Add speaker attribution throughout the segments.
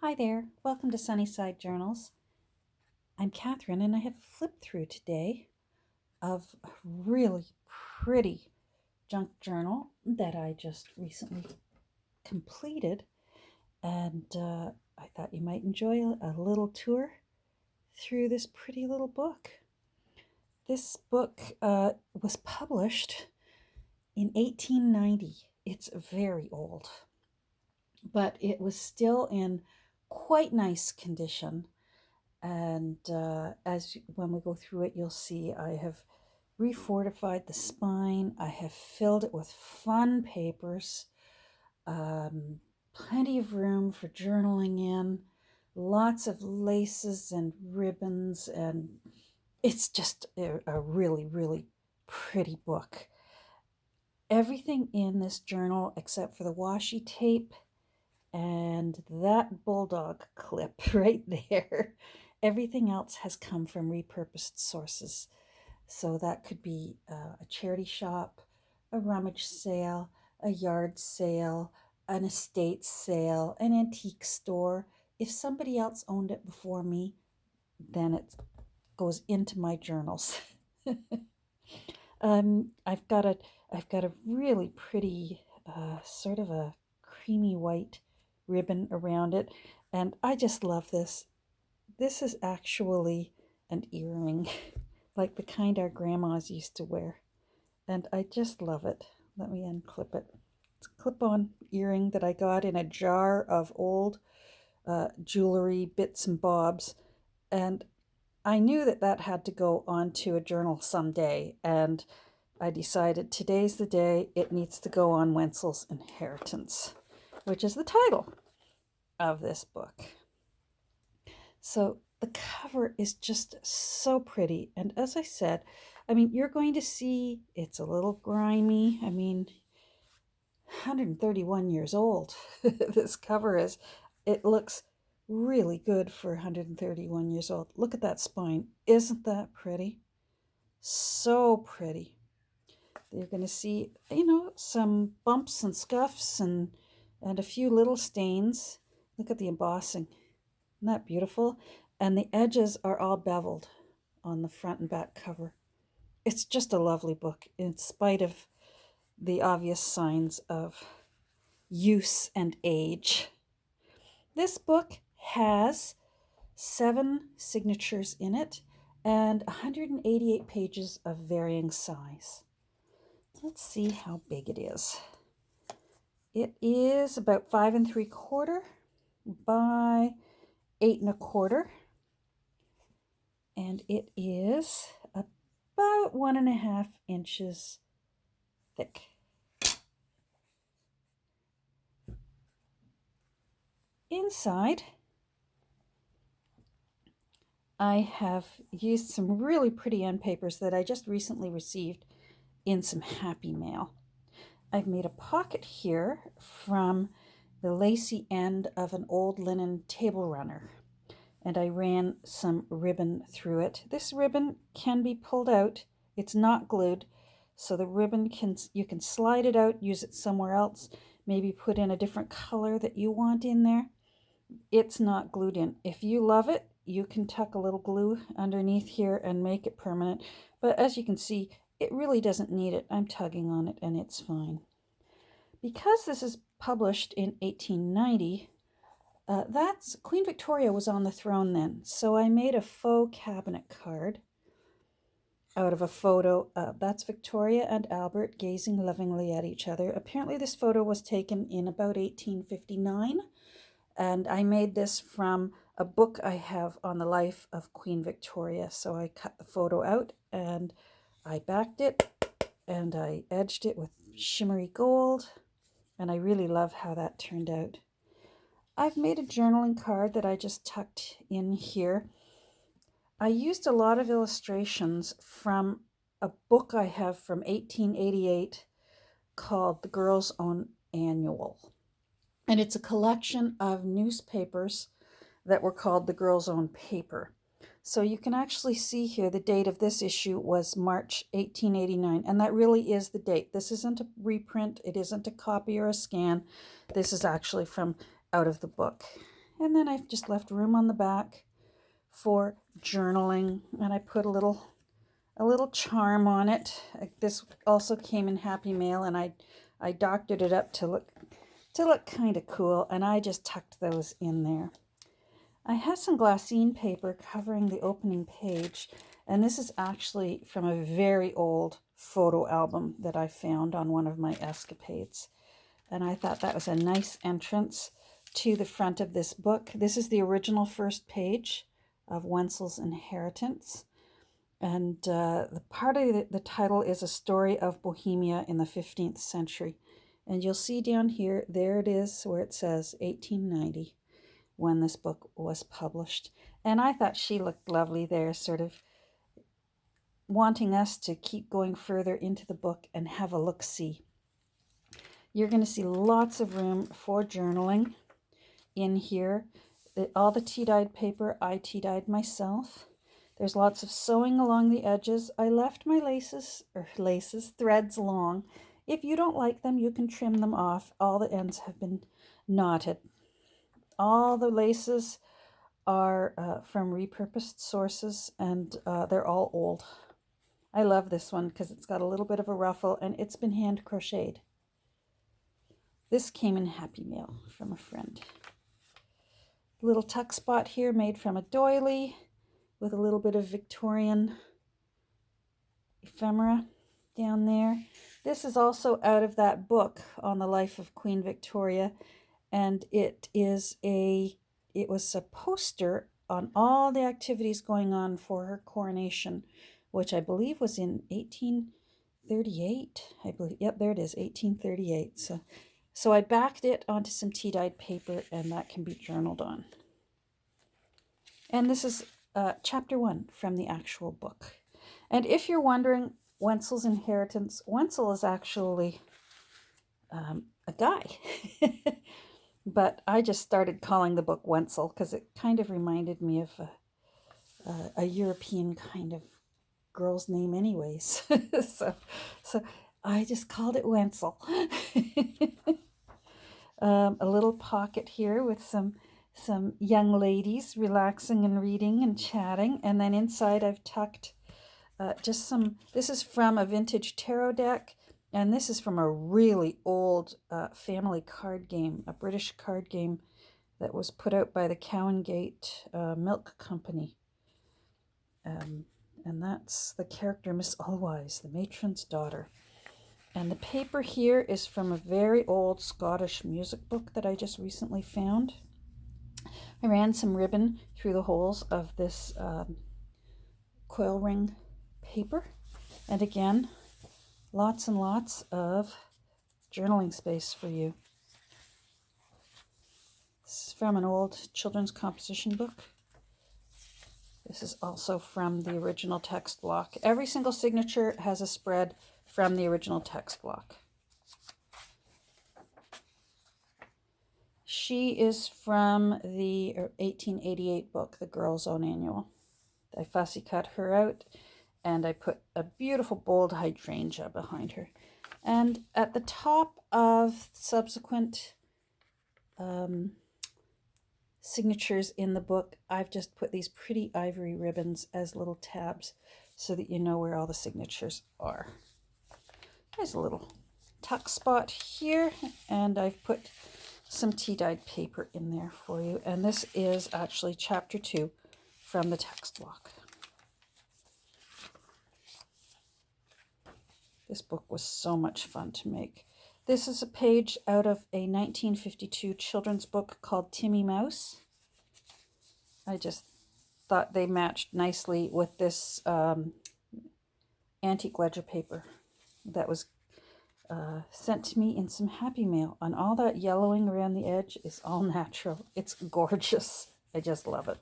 Speaker 1: Hi there, welcome to Sunnyside Journals. I'm Catherine and I have a flip through today of a really pretty junk journal that I just recently completed, and I thought you might enjoy a little tour through this pretty little book. This book was published in 1890. It's very old, but it was still in quite nice condition. And as when we go through it, you'll see I have refortified the spine. I have filled it with fun papers, plenty of room for journaling in, lots of laces and ribbons, and it's just a really, really pretty book. Everything in this journal, except for the washi tape and that bulldog clip right there, everything else has come from repurposed sources. So that could be a charity shop, a rummage sale, a yard sale, an estate sale, an antique store. If somebody else owned it before me, then it goes into my journals. I've got a really pretty sort of a creamy white ribbon around it, and I just love this. This is actually an earring, like the kind our grandmas used to wear, and I just love it. Let me unclip it. It's a clip-on earring that I got in a jar of old jewelry bits and bobs, and I knew that that had to go onto a journal someday, and I decided today's the day it needs to go on Wenzel's Inheritance, which is the title of this book. So the cover is just so pretty. And as I said, you're going to see it's a little grimy. 131 years old. This cover is. It looks really good for 131 years old. Look at that spine. Isn't that pretty? So pretty. You're going to see, some bumps and scuffs and a few little stains. Look at the embossing. Isn't that beautiful? And the edges are all beveled on the front and back cover. It's just a lovely book, in spite of the obvious signs of use and age. This book has 7 signatures in it and 188 pages of varying size. Let's see how big it is. It is about 5 3/4 by 8 1/4, and it is about 1.5 inches thick. Inside, I have used some really pretty end papers that I just recently received in some Happy Mail. I've made a pocket here from the lacy end of an old linen table runner, and I ran some ribbon through it. This ribbon can be pulled out. It's not glued, so the ribbon you can slide it out, use it somewhere else, maybe put in a different color that you want in there. It's not glued in. If you love it, you can tuck a little glue underneath here and make it permanent. But as you can see, it really doesn't need it. I'm tugging on it and it's fine. Because this is published in 1890, that's Queen Victoria was on the throne then. So I made a faux cabinet card out of a photo. That's Victoria and Albert gazing lovingly at each other. Apparently this photo was taken in about 1859. And I made this from a book I have on the life of Queen Victoria. So I cut the photo out and I backed it and I edged it with shimmery gold. And I really love how that turned out. I've made a journaling card that I just tucked in here. I used a lot of illustrations from a book I have from 1888 called The Girl's Own Annual. And it's a collection of newspapers that were called The Girl's Own Paper. So you can actually see here the date of this issue was March 1889, and that really is the date. This isn't a reprint, it isn't a copy or a scan. This is actually from out of the book. And then I've just left room on the back for journaling, and I put a little charm on it. This also came in Happy Mail, and I doctored it up to look kind of cool, and I just tucked those in there. I have some glassine paper covering the opening page, and this is actually from a very old photo album that I found on one of my escapades. And I thought that was a nice entrance to the front of this book. This is the original first page of Wenzel's Inheritance. And the part of the title is A Story of Bohemia in the 15th Century. And you'll see down here, there it is, where it says 1890, when this book was published. And I thought she looked lovely there, sort of wanting us to keep going further into the book and have a look-see. You're going to see lots of room for journaling in here. All the tea-dyed paper, I tea-dyed myself. There's lots of sewing along the edges. I left my threads long. If you don't like them, you can trim them off. All the ends have been knotted. All the laces are from repurposed sources, and they're all old. I love this one because it's got a little bit of a ruffle, and it's been hand crocheted. This came in Happy Mail from a friend. Little tuck spot here made from a doily with a little bit of Victorian ephemera down there. This is also out of that book on the life of Queen Victoria, and it was a poster on all the activities going on for her coronation, which I believe was in 1838. I believe, yep, there it is, 1838. So I backed it onto some tea-dyed paper, and that can be journaled on. And this is chapter 1 from the actual book. And if you're wondering, Wenzel's Inheritance, Wenzel is actually a guy. But I just started calling the book Wenzel because it kind of reminded me of a European kind of girl's name anyways. so I just called it Wenzel. A little pocket here with some young ladies relaxing and reading and chatting. And then inside I've tucked this is from a vintage tarot deck, and this is from a really old family card game, a British card game that was put out by the Cowingate Milk Company. And that's the character Miss Allwise, the matron's daughter. And the paper here is from a very old Scottish music book that I just recently found. I ran some ribbon through the holes of this coil ring paper. And again, lots and lots of journaling space for you. This is from an old children's composition book. This is also from the original text block. Every single signature has a spread from the original text block. She is from the 1888 book, The Girl's Own Annual. I fussy cut her out, and I put a beautiful bold hydrangea behind her. And at the top of subsequent signatures in the book, I've just put these pretty ivory ribbons as little tabs so that you know where all the signatures are. There's a little tuck spot here, and I've put some tea-dyed paper in there for you. And this is actually chapter 2 from the text block. This book was so much fun to make. This is a page out of a 1952 children's book called Timmy Mouse. I just thought they matched nicely with this antique ledger paper that was sent to me in some Happy Mail. And all that yellowing around the edge is all natural. It's gorgeous. I just love it.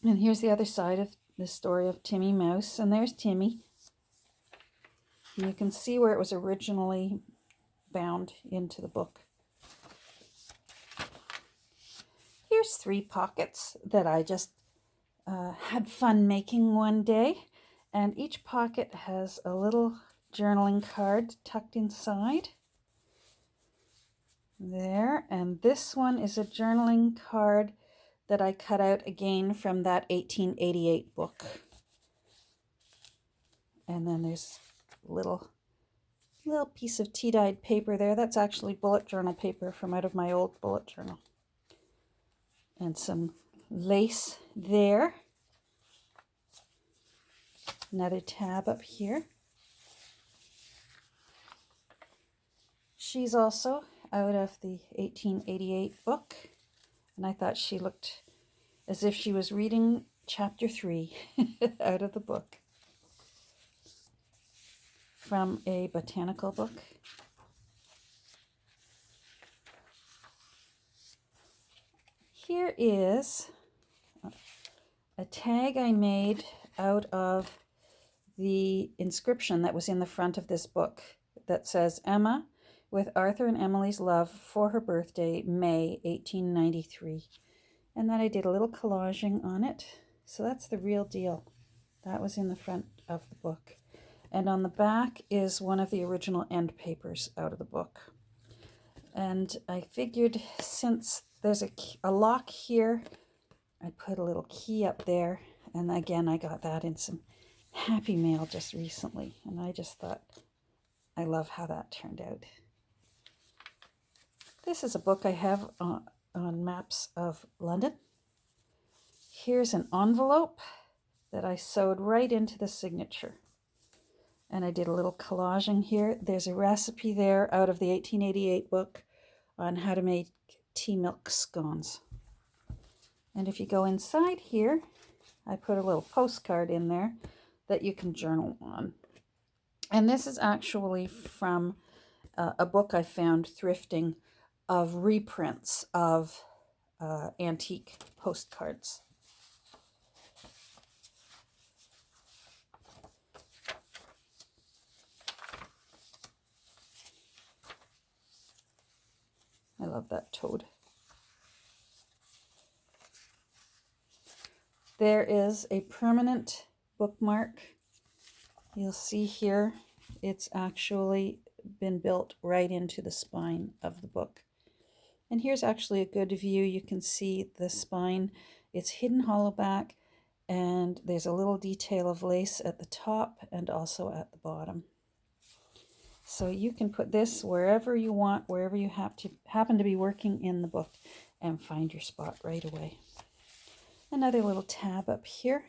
Speaker 1: And here's the other side of the story of Timmy Mouse. And there's Timmy. And you can see where it was originally bound into the book. Here's 3 pockets that I just had fun making one day. And each pocket has a little journaling card tucked inside. there. And this one is a journaling card that I cut out again from that 1888 book. And then there's a little piece of tea-dyed paper there. That's actually bullet journal paper from out of my old bullet journal. And some lace there. Another tab up here. She's also out of the 1888 book, and I thought she looked as if she was reading chapter 3 out of the book from a botanical book. Here is a tag I made out of the inscription that was in the front of this book that says, Emma, with Arthur and Emily's love for her birthday, May 1893. And then I did a little collaging on it. So that's the real deal. That was in the front of the book. And on the back is one of the original end papers out of the book. And I figured since there's a lock here, I put a little key up there. And again, I got that in some Happy Mail just recently. And I just thought, I love how that turned out. This is a book I have on maps of London. Here's an envelope that I sewed right into the signature. And I did a little collaging here. There's a recipe there out of the 1888 book on how to make tea milk scones. And if you go inside here, I put a little postcard in there that you can journal on. And this is actually from a book I found thrifting of reprints of antique postcards. I love that toad. There is a permanent bookmark. You'll see here, it's actually been built right into the spine of the book. And here's actually a good view. You can see the spine. It's hidden hollow back, and there's a little detail of lace at the top and also at the bottom. So you can put this wherever you want, wherever you happen to be working in the book, and find your spot right away. Another little tab up here.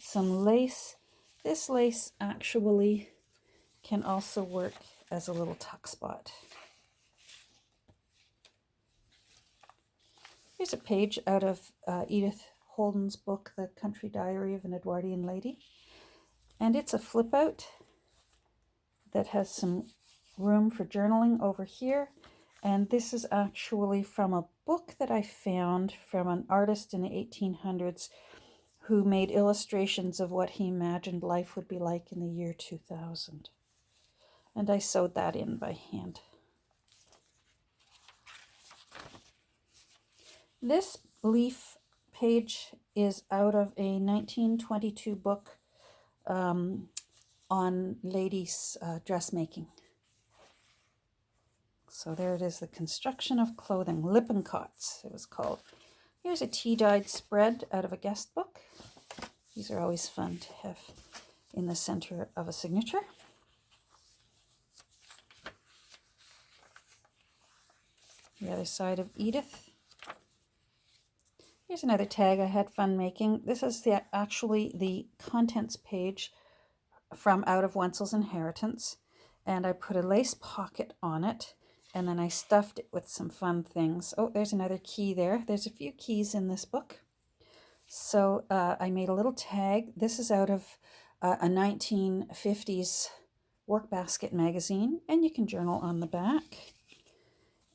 Speaker 1: Some lace. This lace actually can also work as a little tuck spot. Here's a page out of Edith Holden's book, The Country Diary of an Edwardian Lady. And it's a flip out that has some room for journaling over here. And this is actually from a book that I found from an artist in the 1800s who made illustrations of what he imagined life would be like in the year 2000. And I sewed that in by hand. This leaf page is out of a 1922 book on ladies' dressmaking. So there it is, The Construction of Clothing, Lippincotts it was called. Here's a tea-dyed spread out of a guest book. These are always fun to have in the center of a signature. The other side of Edith. Here's another tag I had fun making. This is actually the contents page from out of Wenzel's Inheritance. And I put a lace pocket on it. And then I stuffed it with some fun things. Oh, there's another key there. There's a few keys in this book. So I made a little tag. This is out of a 1950s workbasket magazine. And you can journal on the back.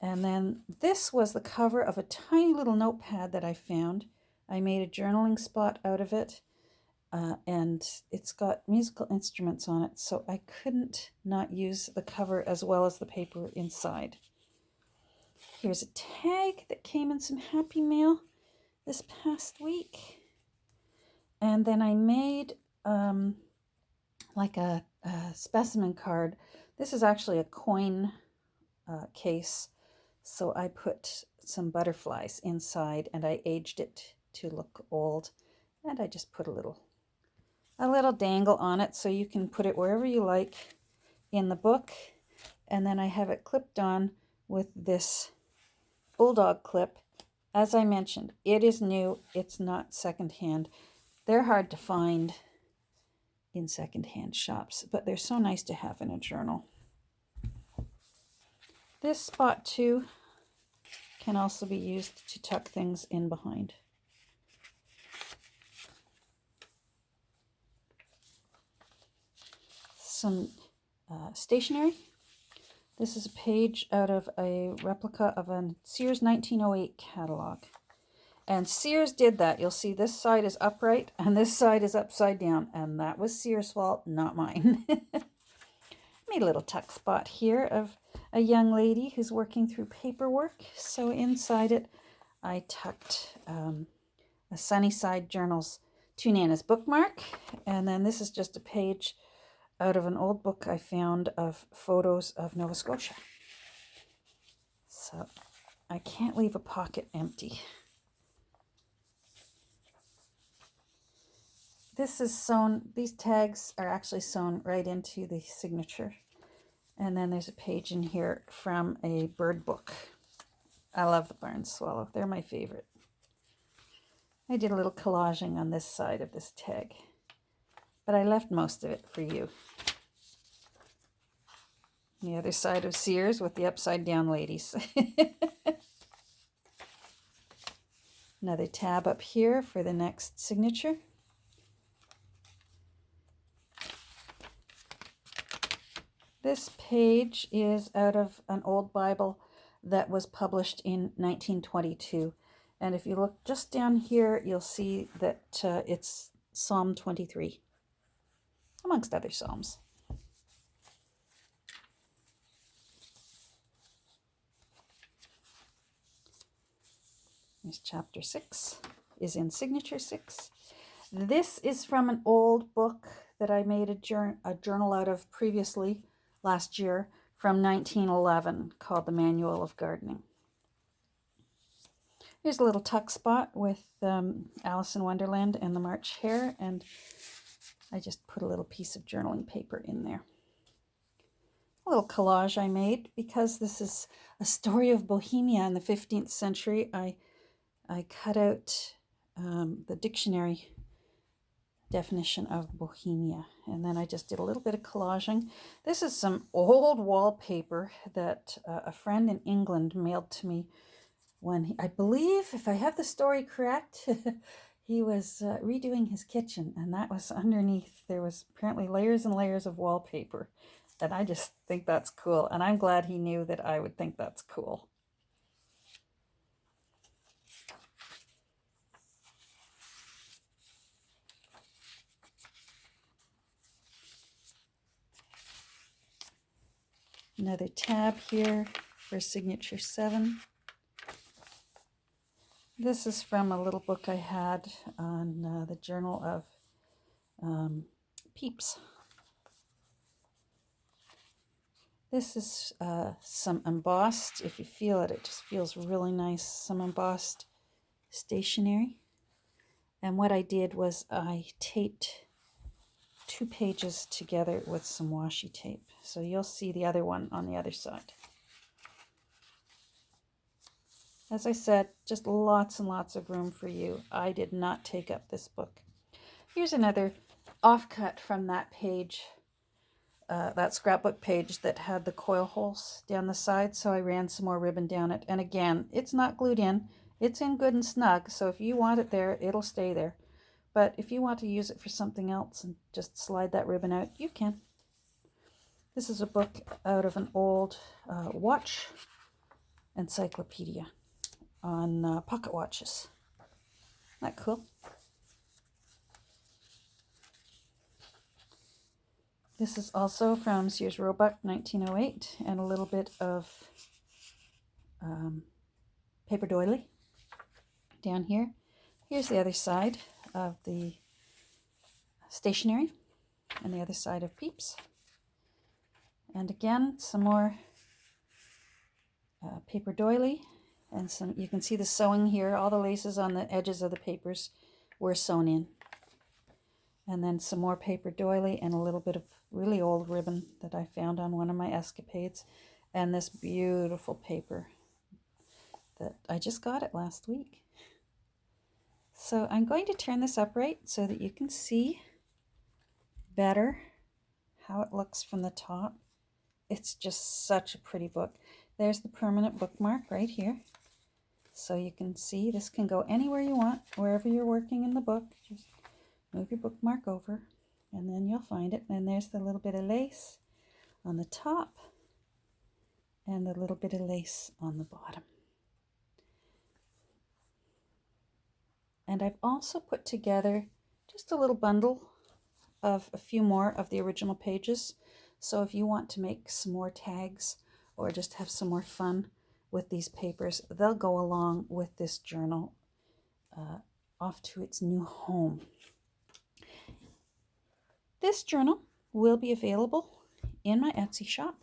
Speaker 1: And then this was the cover of a tiny little notepad that I found. I made a journaling spot out of it. And it's got musical instruments on it, so I couldn't not use the cover as well as the paper inside. Here's a tag that came in some Happy Mail this past week. And then I made like a specimen card. This is actually a coin case. So I put some butterflies inside and I aged it to look old. And I just put a little dangle on it so you can put it wherever you like in the book. And then I have it clipped on with this bulldog clip. As I mentioned, it is new. It's not secondhand. They're hard to find in secondhand shops, but they're so nice to have in a journal. This spot too can also be used to tuck things in behind. Some stationery. This is a page out of a replica of a Sears 1908 catalog. And Sears did that. You'll see this side is upright and this side is upside down. And that was Sears' fault, not mine. Made a little tuck spot here of a young lady who's working through paperwork. So inside it, I tucked a Sunnyside Journals To Nana's bookmark. And then this is just a page out of an old book I found of photos of Nova Scotia. So I can't leave a pocket empty. This is sewn, these tags are actually sewn right into the signature. And then there's a page in here from a bird book. I love the barn swallow. They're my favorite. I did a little collaging on this side of this tag, but I left most of it for you. The other side of Sears with the upside down ladies. Another tab up here for the next signature. This page is out of an old Bible that was published in 1922. And if you look just down here, you'll see that it's Psalm 23, amongst other psalms. Here's chapter 6, is in signature 6. This is from an old book that I made a journal out of previously, last year, from 1911, called The Manual of Gardening. Here's a little tuck spot with Alice in Wonderland and the March Hare, and I just put a little piece of journaling paper in there. A little collage I made because this is a story of Bohemia in the 15th century. I cut out the dictionary definition of Bohemia, and then I just did a little bit of collaging. This is some old wallpaper that a friend in England mailed to me when I believe, if I have the story correct, he was redoing his kitchen, and that was underneath. There was apparently layers and layers of wallpaper, and I just think that's cool, and I'm glad he knew that I would think that's cool. Another tab here for signature 7. This is from a little book I had on the Journal of Peeps. This is some embossed, if you feel it, it just feels really nice, some embossed stationery. And what I did was I taped 2 pages together with some washi tape. So you'll see the other one on the other side. As I said, just lots and lots of room for you. I did not take up this book. Here's another offcut from that page, that scrapbook page that had the coil holes down the side. So I ran some more ribbon down it. And again, it's not glued in. It's in good and snug. So if you want it there, it'll stay there. But if you want to use it for something else and just slide that ribbon out, you can. This is a book out of an old watch encyclopedia on pocket watches. Isn't that cool? This is also from Sears Roebuck, 1908, and a little bit of paper doily down here. Here's the other side of the stationery and the other side of Peeps. And again, some more paper doily, and some, you can see the sewing here. All the laces on the edges of the papers were sewn in. And then some more paper doily and a little bit of really old ribbon that I found on one of my escapades. And this beautiful paper that I just got it last week. So I'm going to turn this upright so that you can see better how it looks from the top. It's just such a pretty book. There's the permanent bookmark right here. So you can see this can go anywhere you want, wherever you're working in the book. Just move your bookmark over and then you'll find it. And there's the little bit of lace on the top and the little bit of lace on the bottom. And I've also put together just a little bundle of a few more of the original pages. So if you want to make some more tags or just have some more fun with these papers, they'll go along with this journal off to its new home. This journal will be available in my Etsy shop.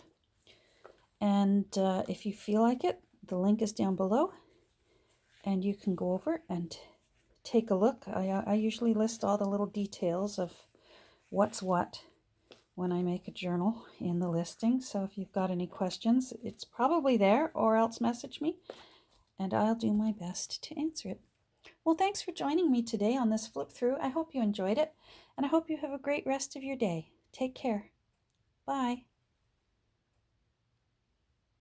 Speaker 1: And if you feel like it, the link is down below. And you can go over and take a look. I usually list all the little details of what's what when I make a journal in the listing. So if you've got any questions, it's probably there, or else message me and I'll do my best to answer it. Well, thanks for joining me today on this flip through. I hope you enjoyed it, and I hope you have a great rest of your day. Take care. Bye.